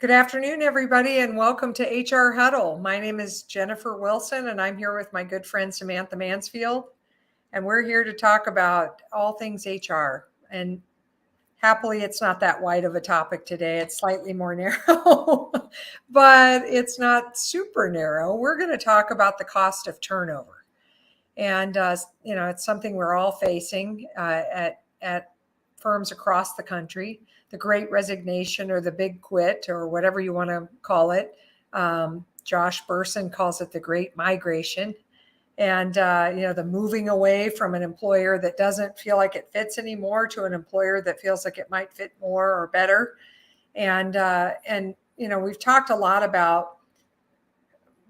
Good afternoon, everybody, and welcome to HR Huddle. My name is Jennifer Wilson, and I'm here with my good friend Samantha Mansfield, and we're here to talk about all things HR. And happily, it's not that wide of a topic today. It's slightly more narrow, but it's not super narrow. We're going to talk about the cost of turnover. And, it's something we're all facing at firms across the country. The great resignation or the big quit or whatever you want to call it. Josh Burson calls it the great migration. And, the moving away from an employer that doesn't feel like it fits anymore to an employer that feels like it might fit more or better. And we've talked a lot about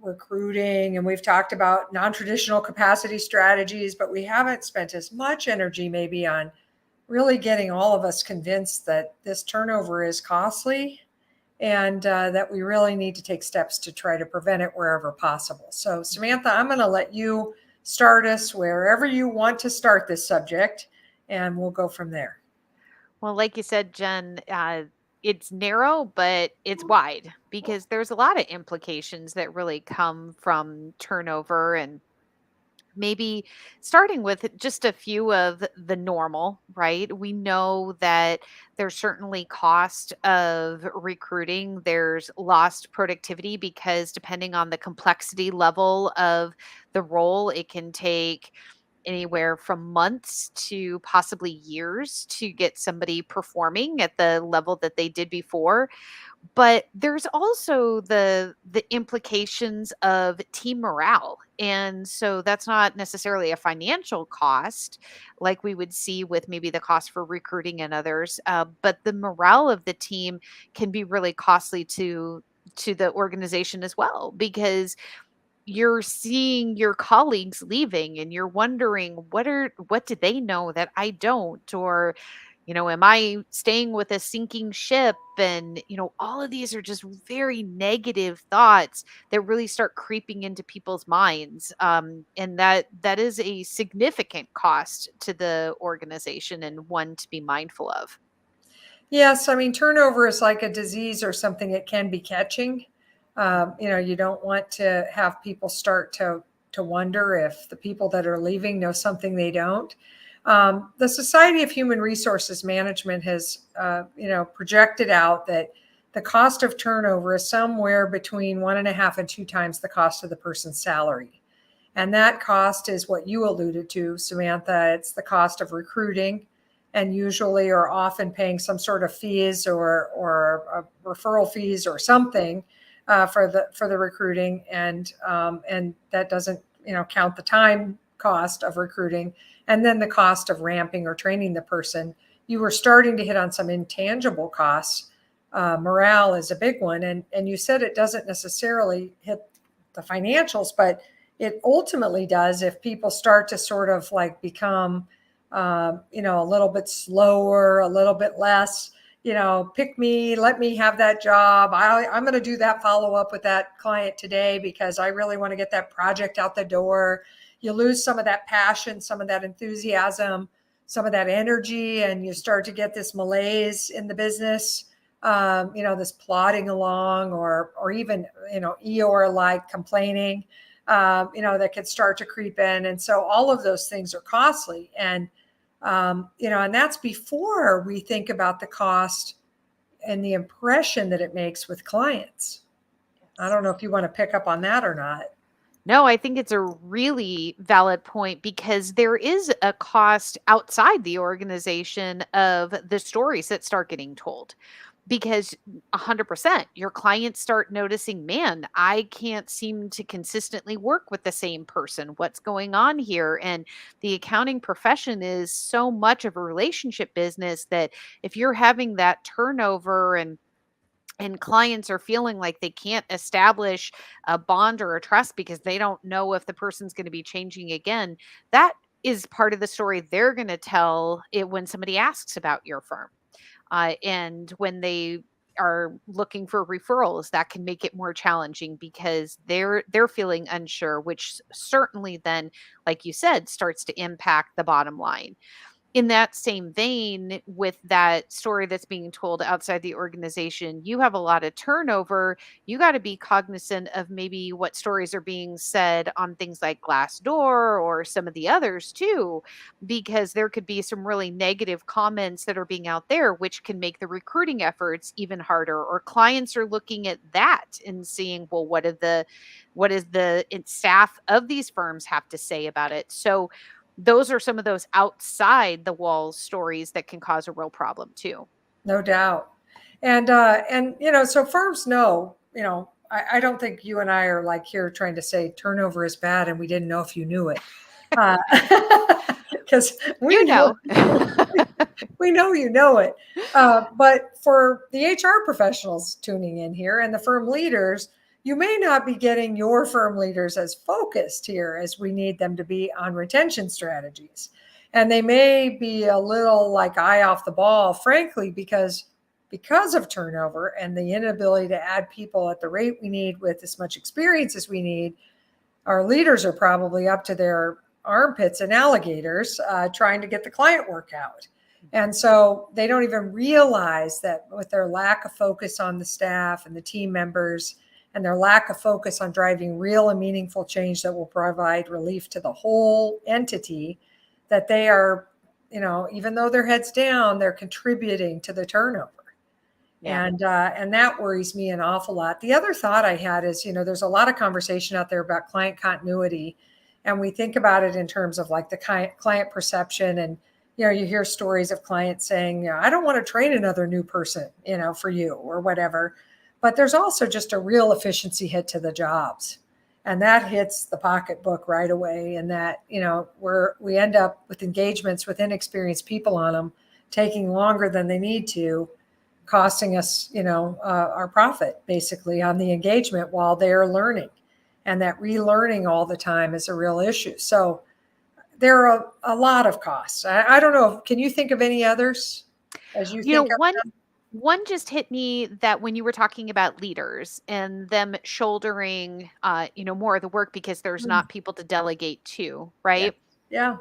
recruiting and we've talked about non-traditional capacity strategies, but we haven't spent as much energy maybe on really getting all of us convinced that this turnover is costly and that we really need to take steps to try to prevent it wherever possible. So Samantha, I'm going to let you start us wherever you want to start this subject, and we'll go from there. Well, like you said, Jen, it's narrow, but it's wide because there's a lot of implications that really come from turnover and maybe starting with just a few of the normal, right? We know that there's certainly cost of recruiting. There's lost productivity because depending on the complexity level of the role, it can take anywhere from months to possibly years to get somebody performing at the level that they did before. But there's also the implications of team morale, and so that's not necessarily a financial cost like we would see with maybe the cost for recruiting and others, but the morale of the team can be really costly to the organization as well, because you're seeing your colleagues leaving and you're wondering what do they know that I don't, or am I staying with a sinking ship? And all of these are just very negative thoughts that really start creeping into people's minds, and that is a significant cost to the organization and one to be mindful of. Yes, I mean, turnover is like a disease or something it can be catching. You don't want to have people start to wonder if the people that are leaving know something they don't. The Society of Human Resources Management has, projected out that the cost of turnover is somewhere between 1.5 and 2 times the cost of the person's salary. And that cost is what you alluded to, Samantha. It's the cost of recruiting, and usually or often paying some sort of fees or referral fees or something for the recruiting, and that doesn't count the time cost of recruiting, and then the cost of ramping or training the person. You were starting to hit on some intangible costs. Morale is a big one, and you said it doesn't necessarily hit the financials, but it ultimately does if people start to sort of like become a little bit slower, a little bit less, pick me, let me have that job. I'm going to do that follow up with that client today because I really want to get that project out the door. You lose some of that passion, some of that enthusiasm, some of that energy, and you start to get this malaise in the business. This plodding along, or even Eeyore like complaining, that could start to creep in, and so all of those things are costly. And that's before we think about the cost and the impression that it makes with clients. I Yes. don't know if you want to pick up on that or not. No, I think it's a really valid point because there is a cost outside the organization of the stories that start getting told. Because 100%, your clients start noticing, man, I can't seem to consistently work with the same person. What's going on here? And the accounting profession is so much of a relationship business that if you're having that turnover and clients are feeling like they can't establish a bond or a trust because they don't know if the person's going to be changing again, that is part of the story they're going to tell it when somebody asks about your firm, and when they are looking for referrals, that can make it more challenging because they're feeling unsure, which certainly then, like you said, starts to impact the bottom line. in that same vein, with that story that's being told outside the organization, you have a lot of turnover. You got to be cognizant of maybe what stories are being said on things like Glassdoor or some of the others too, because there could be some really negative comments that are being out there, which can make the recruiting efforts even harder. Or clients are looking at that and seeing, well, what is the staff of these firms have to say about it? So those are some of those outside the walls stories that can cause a real problem too. No doubt. And so firms know, I don't think you and I are like here trying to say turnover is bad and we didn't know if you knew it. Uh, because we You know know. we know you know it. But for the HR professionals tuning in here and the firm leaders, you may not be getting your firm leaders as focused here as we need them to be on retention strategies. And they may be a little like eye off the ball, frankly, because of turnover and the inability to add people at the rate we need with as much experience as we need. Our leaders are probably up to their armpits in alligators trying to get the client work out. And so they don't even realize that with their lack of focus on the staff and the team members and their lack of focus on driving real and meaningful change that will provide relief to the whole entity, that they are, even though their heads down, they're contributing to the turnover. Yeah. And that worries me an awful lot. The other thought I had is, there's a lot of conversation out there about client continuity, and we think about it in terms of like the client perception. And you hear stories of clients saying, I don't want to train another new person, for you or whatever. But there's also just a real efficiency hit to the jobs, and that hits the pocketbook right away. And that we end up with engagements with inexperienced people on them taking longer than they need to, costing us, our profit basically on the engagement while they're learning. And that relearning all the time is a real issue. So there are a lot of costs. I don't know. Can you think of any others as you You know, think of one them? one just hit me, that when you were talking about leaders and them shouldering more of the work because there's Mm, not people to delegate to, yeah. right? Yeah.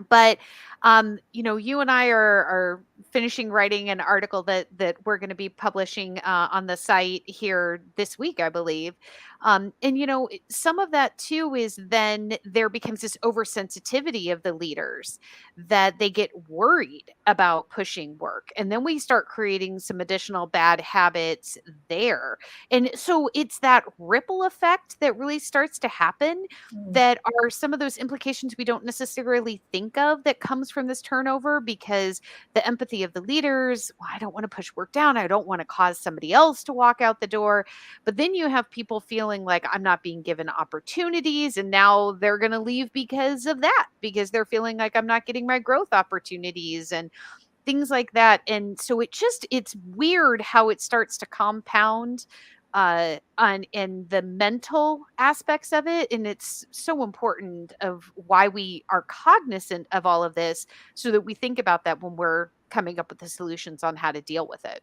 But you and I are finishing writing an article that we're going to be publishing on the site here this week, I believe. And some of that too is then there becomes this oversensitivity of the leaders, that they get worried about pushing work, and then we start creating some additional bad habits there. And so it's that ripple effect that really starts to happen, Mm, that are some of those implications we don't necessarily think of, that comes from this turnover, because the empathy of the leaders, well, I don't want to push work down, I don't want to cause somebody else to walk out the door. But then you have people feeling like I'm not being given opportunities, and now they're going to leave because of that, because they're feeling like I'm not getting my growth opportunities and things like that. And so it's weird how it starts to compound on in the mental aspects of it. And it's so important of why we are cognizant of all of this, so that we think about that when we're coming up with the solutions on how to deal with it.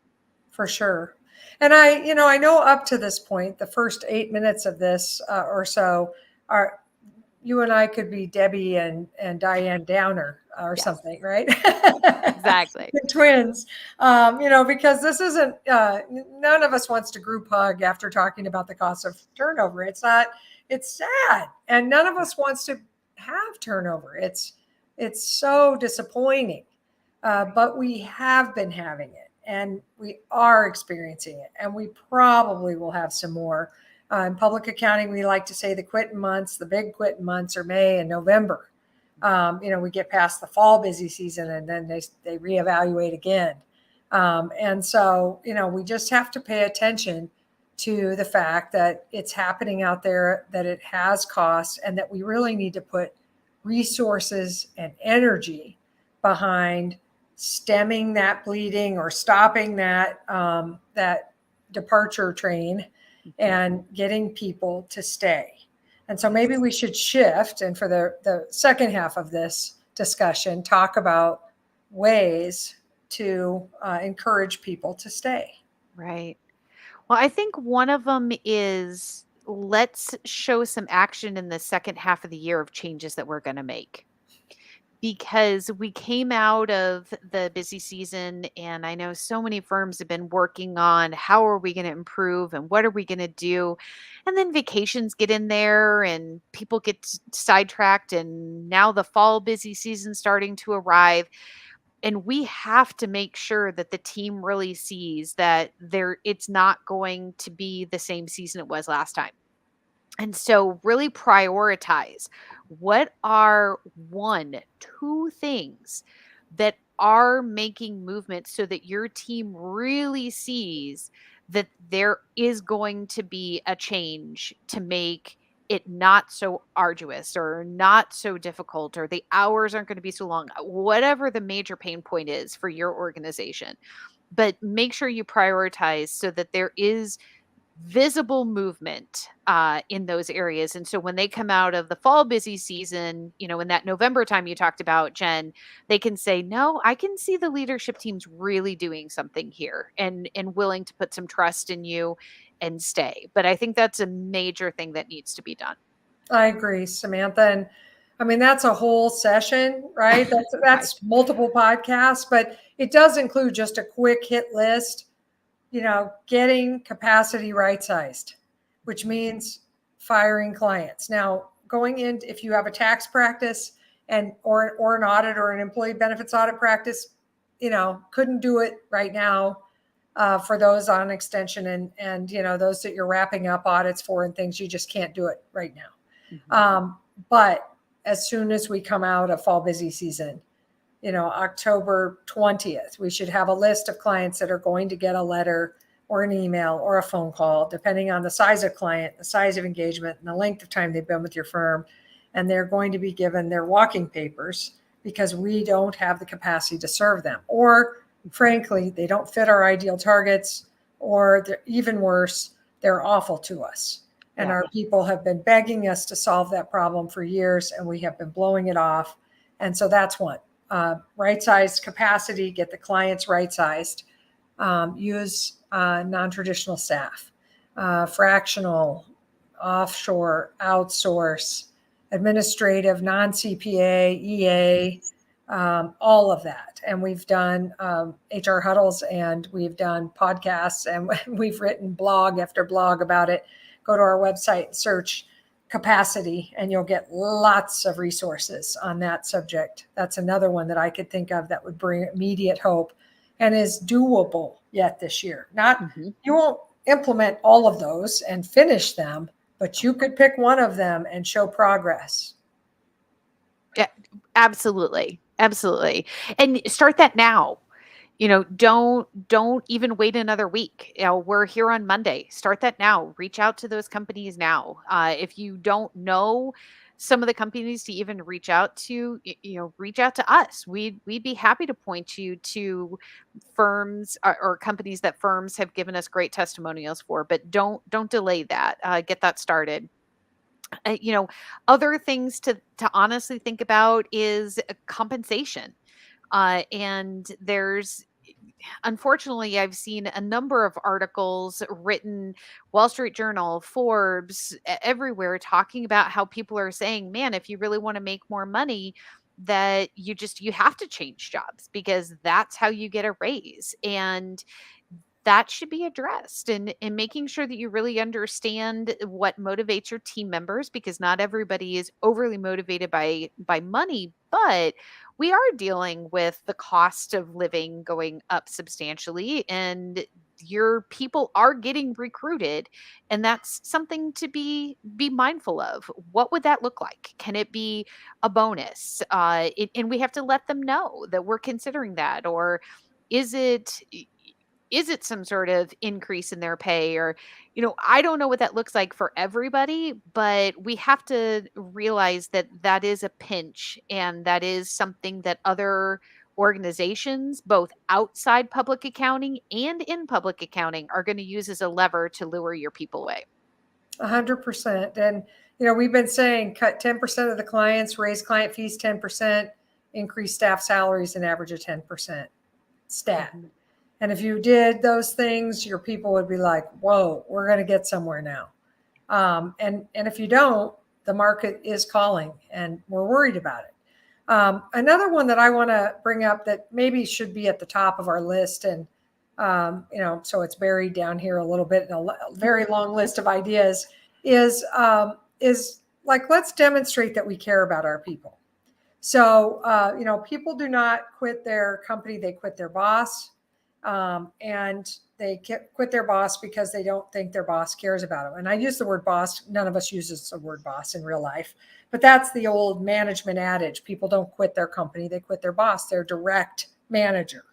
for sure. And I know up to this point, the first 8 minutes of this or so are, you and I could be Debbie and Diane Downer or Yes, something, right? exactly. The twins, because this isn't. None of us wants to group hug after talking about the cost of turnover. It's not. It's sad, and none of us wants to have turnover. It's so disappointing, but we have been having it, and we are experiencing it, and we probably will have some more. In public accounting, we like to say the quitting months, the big quitting months are May and November. We get past the fall busy season and then they reevaluate again. And so, we just have to pay attention to the fact that it's happening out there, that it has costs, and that we really need to put resources and energy behind stemming that bleeding or stopping that departure train Mhm. and getting people to stay. And so maybe Yes. we should shift and for the second half of this discussion, talk about ways to encourage people to stay. Right. Well, I think one of them is, let's show some action in the second half of the year of changes that we're going to make. because we came out of the busy season, and I know so many firms have been working on how are we going to improve and what are we going to do. And then vacations get in there and people get sidetracked, and now the fall busy season starting to arrive, and we have to make sure that the team really sees that it's not going to be the same season it was last time. And so really prioritize what are one, two things that are making movement so that your team really sees that there is going to be a change to make it not so arduous or not so difficult, or the hours aren't going to be so long, whatever the major pain point is for your organization. But make sure you prioritize so that there is visible movement in those areas. And so when they come out of the fall busy season, in that November time you talked about, Jen, they can say, no, I can see the leadership team's really doing something here and willing to put some trust in you and stay. But I think that's a major thing that needs to be done. I agree, Samantha. And I mean, that's a whole session, right? That's Right. that's multiple podcasts, but it does include just a quick hit list, getting capacity right sized, which means firing clients. Now, going in, if you have a tax practice or an audit or an employee benefits audit practice, couldn't do it right now for those on extension and those that you're wrapping up audits for and things, you just can't do it right now. Mhm. But as soon as we come out of fall busy season, October 20th, we should have a list of clients that are going to get a letter or an email or a phone call, depending on the size of client, the size of engagement, and the length of time they've been with your firm. And they're going to be given their walking papers because we don't have the capacity to serve them. Or frankly, they don't fit our ideal targets, or they're even worse, they're awful to us. And Yeah. our people have been begging us to solve that problem for years, and we have been blowing it off. And so that's one. Right-sized capacity, get the clients right-sized, use non-traditional staff, fractional, offshore, outsource, administrative, non-CPA, EA, all of that. And we've done HR huddles, and we've done podcasts, and we've written blog after blog about it. Go to our website, search capacity, and you'll get lots of resources on that subject. That's another one that I could think of that would bring immediate hope and is doable yet this year. You won't implement all of those and finish them, but you could pick one of them and show progress. Yeah, absolutely. Absolutely. And start that now. Don't even wait another week. We're here on Monday. Start that now. Reach out to those companies now. If you don't know some of the companies to even reach out to, reach out to us. We'd be happy to point you to firms or companies that firms have given us great testimonials for. But don't delay that. Get that started. uh, you know Other things to honestly think about is compensation. And there's unfortunately, I've seen a number of articles written, Wall Street Journal, Forbes, everywhere, talking about how people are saying, man, if you really want to make more money, that you have to change jobs because that's how you get a raise. And that should be addressed, and making sure that you really understand what motivates your team members, because not everybody is overly motivated by money, but we are dealing with the cost of living going up substantially, and your people are getting recruited, and that's something to be mindful of. What would that look like? Can it be a bonus? And we have to let them know that we're considering that. Or is it is it some sort of increase in their pay? Or I don't know what that looks like for everybody, but we have to realize that that is a pinch, and that is something that other organizations, both outside public accounting and in public accounting, are going to use as a lever to lure your people away. 100%. And, we've been saying cut 10% of the clients, raise client fees 10%, increase staff salaries an average of 10%. Stat. Mhm. And if you did those things, your people would be like, whoa, we're going to get somewhere now. And if you don't, the market is calling and we're worried about it. Another one that I want to bring up that maybe should be at the top of our list, and so it's buried down here a little bit in a very long list of ideas, is like, let's demonstrate that we care about our people. So people do not quit their company; they quit their boss, and they quit their boss because they don't think their boss cares about them. And I use the word boss. None of us uses the word boss in real life, but that's the old management adage. People don't quit their company; they quit their boss, their direct manager.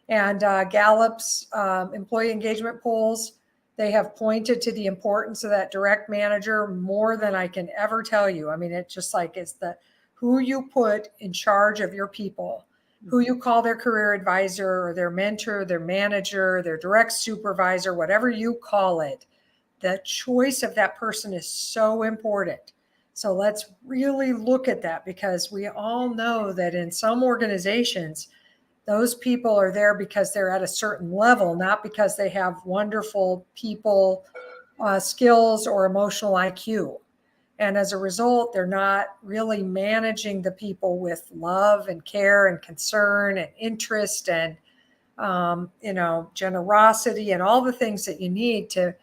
And Gallup's employee engagement polls, they have pointed to the importance of that direct manager more than I can ever tell you. I mean, it's just like, it's the who you put in charge of your people, who you call their career advisor or their mentor, their manager, their direct supervisor, whatever you call it. The choice of that person is so important. So let's really look at that, because we all know that in some organizations, those people are there because they're at a certain level, not because they have wonderful people skills or emotional IQ. And as a result, they're not really managing the people with love and care and concern and interest and generosity and all the things that you need to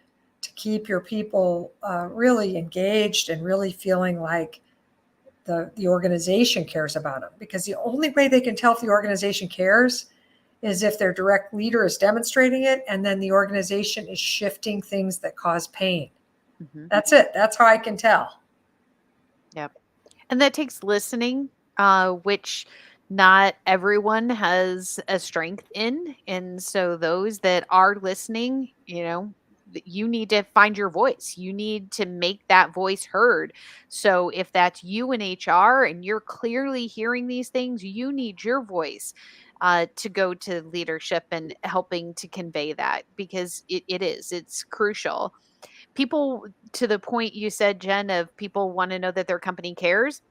keep your people really engaged and really feeling like the organization cares about them. Because the only way they can tell if the organization cares is if their direct leader is demonstrating it, and then the organization is shifting things that cause pain. Mm-hmm. That's it. That's how I can tell. Yep. And that takes listening, which not everyone has a strength in. And so those that are listening, you need to find your voice. You need to make that voice heard. So if that's you in HR and you're clearly hearing these things, you need your voice to go to leadership and helping to convey that, because it's crucial. People, to the point you said, Jen, of people want to know that their company cares.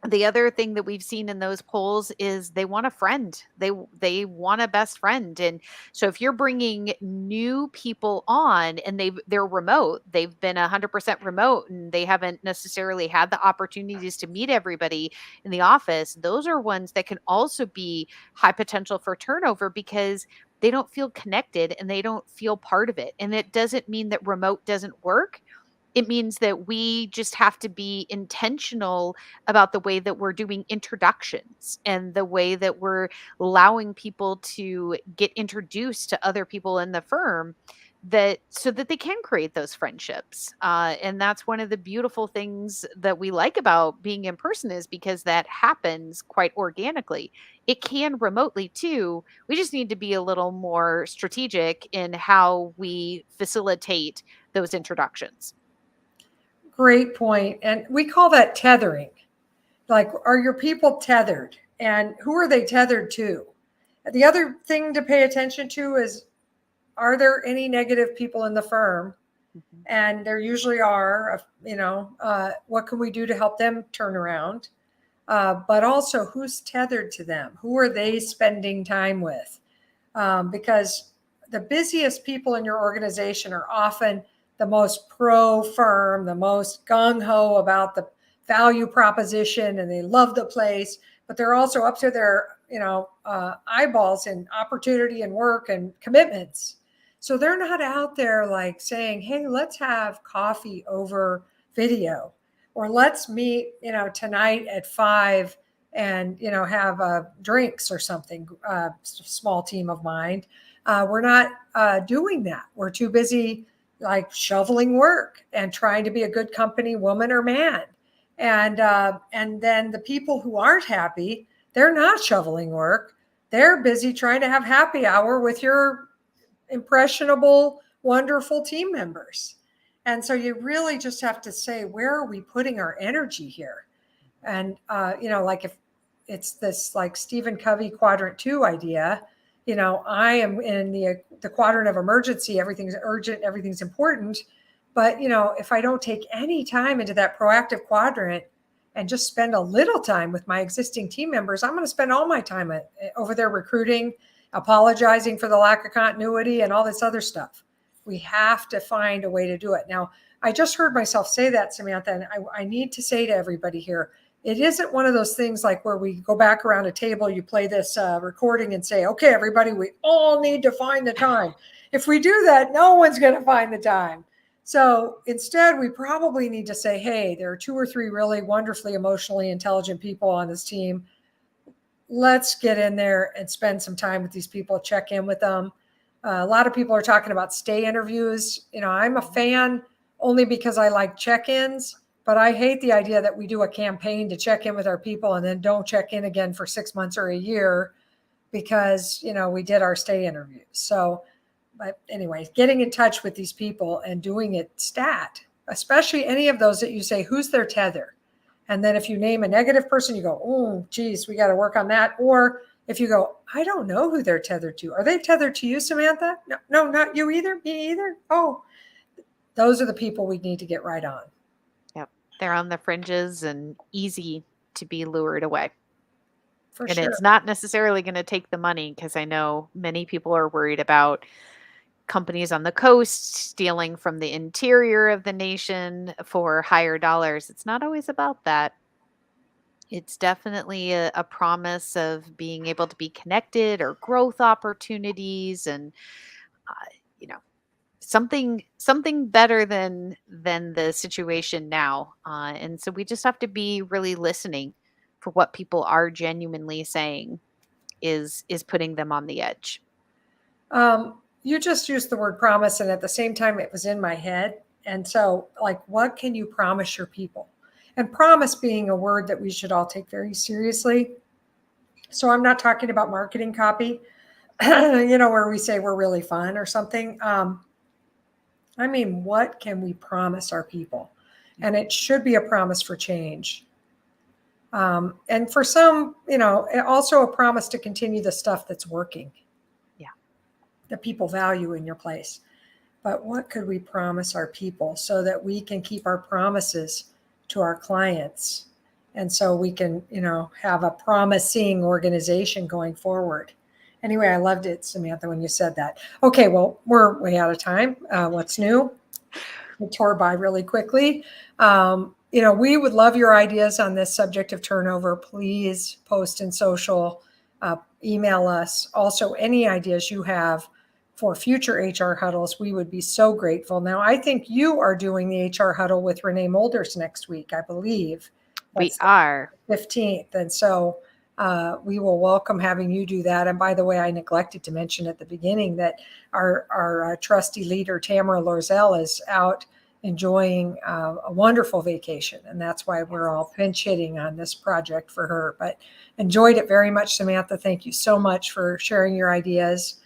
The other thing that we've seen in those polls is they want a friend. They want a best friend. And so if you're bringing new people on and they're remote, they've been 100% remote and they haven't necessarily had the opportunities to meet everybody in the office, those are ones that can also be high potential for turnover, because they don't feel connected and they don't feel part of it. And it doesn't mean that remote doesn't work. It means that we just have to be intentional about the way that we're doing introductions and the way that we're allowing people to get introduced to other people in the firm, that so that they can create those friendships. And that's one of the beautiful things that we like about being in person, is because that happens quite organically. It can remotely too. We just need to be a little more strategic in how we facilitate those introductions. Great point. And we call that tethering. Like, are your people tethered? And who are they tethered to? The other thing to pay attention to is, are there any negative people in the firm? Mhm. And there usually are. What can we do to help them turn around? But also, who's tethered to them? Who are they spending time with? Because the busiest people in your organization are often the most pro firm, the most gung ho about the value proposition, and they love the place, but they're also up to their eyeballs in opportunity and work and commitments. So they're not out there like saying, hey, let's have coffee over video, or let's meet tonight at 5 and have drinks or something. Small team of mine, we're not doing that. We're too busy like shoveling work and trying to be a good company woman or man. And then the people who aren't happy, they're not shoveling work. They're busy trying to have happy hour with your impressionable, wonderful team members. And so you really just have to say, where are we putting our energy here? And like, if it's this like Stephen Covey quadrant 2 idea, I am in the quadrant of emergency. Everything's urgent, everything's important. But if I don't take any time into that proactive quadrant and just spend a little time with my existing team members, I'm going to spend all my time over there recruiting, apologizing for the lack of continuity and all this other stuff. We have to find a way to do it. Now, I just heard myself say that, Samantha, and I need to say to everybody here, it isn't one of those things like where we go back around a table, you play this recording and say, okay, everybody, we all need to find the time. If we do that, no one's going to find the time. So instead, we probably need to say, hey, there are 2 or 3 really wonderfully emotionally intelligent people on this team. Let's get in there and spend some time with these people, check in with them. A lot of people are talking about stay interviews. I'm a fan only because I like check-ins, but I hate the idea that we do a campaign to check in with our people and then don't check in again for 6 months or a year because, we did our stay interviews. So, but anyway, getting in touch with these people and doing it stat, especially any of those that you say, who's their tether? And then if you name a negative person, you go, oh, geez, we got to work on that. Or if you go, I don't know who they're tethered to. Are they tethered to you, Samantha? No, not you either. Me either. Oh, those are the people we need to get right on. Yep. They're on the fringes and easy to be lured away. For And sure. it's not necessarily going to take the money, because I know many people are worried about companies on the coast stealing from the interior of the nation for higher dollars. It's not always about that. It's definitely a promise of being able to be connected, or growth opportunities, and uh, you know something better than the situation now. And so we just have to be really listening for what people are genuinely saying is putting them on the edge. You just used the word promise, and at the same time, it was in my head. And so, like, what can you promise your people? And promise being a word that we should all take very seriously. So I'm not talking about marketing copy, where we say we're really fun or something. I mean, what can we promise our people? And it should be a promise for change. And for some, also a promise to continue the stuff that's working. Yeah. That people value in your place. But what could we promise our people so that we can keep our promises to our clients? And so we can, have a promising organization going forward. Anyway, I loved it, Samantha, when you said that. Okay, well, we're way out of time. What's new? It tore by really quickly. We would love your ideas on this subject of turnover. Please post in social, email us. Also, any ideas you have for future HR huddles, we would be so grateful. Now, I think you are doing the HR huddle with Renee Mulders next week, I believe. We That's are. the 15th. And so we will welcome having you do that. And by the way, I neglected to mention at the beginning that our trusty leader, Tamara Lorzell, is out enjoying a wonderful vacation. And that's why we're all pinch hitting on this project for her. But enjoyed it very much, Samantha. Thank you so much for sharing your ideas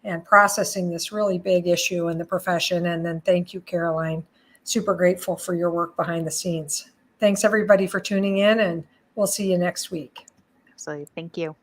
and processing this really big issue in the profession. And then thank you, Caroline. Super grateful for your work behind the scenes. Thanks everybody for tuning in, and we'll see you next week. Absolutely. Thank you.